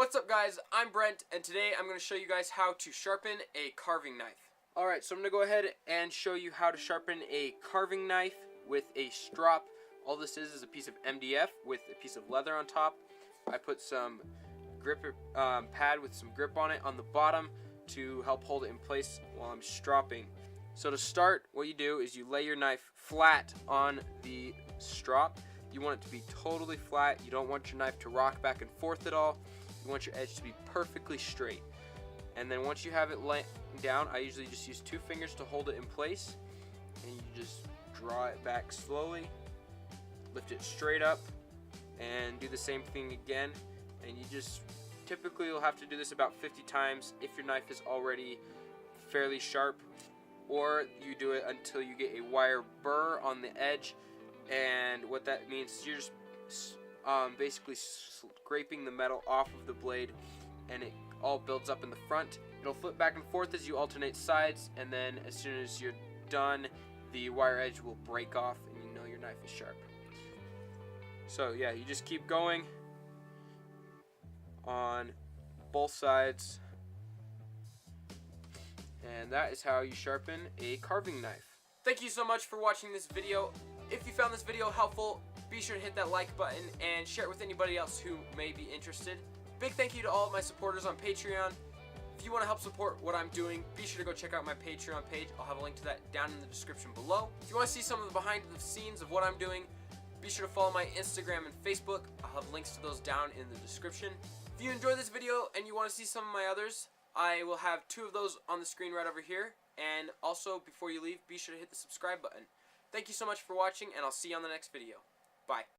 What's up guys, I'm Brent, and today I'm going to show you guys how to sharpen a carving knife. Alright, so I'm going to go ahead and show you how to sharpen a carving knife with a strop. All this is a piece of MDF with a piece of leather on top. I put some grip pad with some grip on it on the bottom to help hold it in place while I'm stropping. So to start, what you do is you lay your knife flat on the strop. You want it to be totally flat. You don't want your knife to rock back and forth at all. You want your edge to be perfectly straight. And then once you have it laying down, I usually just use 2 fingers to hold it in place. And you just draw it back slowly, lift it straight up, and do the same thing again. And you just, typically you'll have to do this about 50 times if your knife is already fairly sharp. Or you do it until you get a wire burr on the edge. And what that means is you're just basically scraping the metal off of the blade, and it all builds up in the front. It'll flip back and forth as you alternate sides, and then as soon as you're done, the wire edge will break off and you know your knife is sharp. So yeah, you just keep going on both sides, and that is how you sharpen a carving knife. Thank you so much for watching this video. If you found this video helpful, be sure to hit that like button and share it with anybody else who may be interested. Big thank you to all of my supporters on Patreon. If you want to help support what I'm doing, be sure to go check out my Patreon page. I'll have a link to that down in the description below. If you want to see some of the behind the scenes of what I'm doing, be sure to follow my Instagram and Facebook. I'll have links to those down in the description. If you enjoyed this video and you want to see some of my others, I will have 2 of those on the screen right over here. And also, before you leave, be sure to hit the subscribe button. Thank you so much for watching, and I'll see you on the next video. Bye.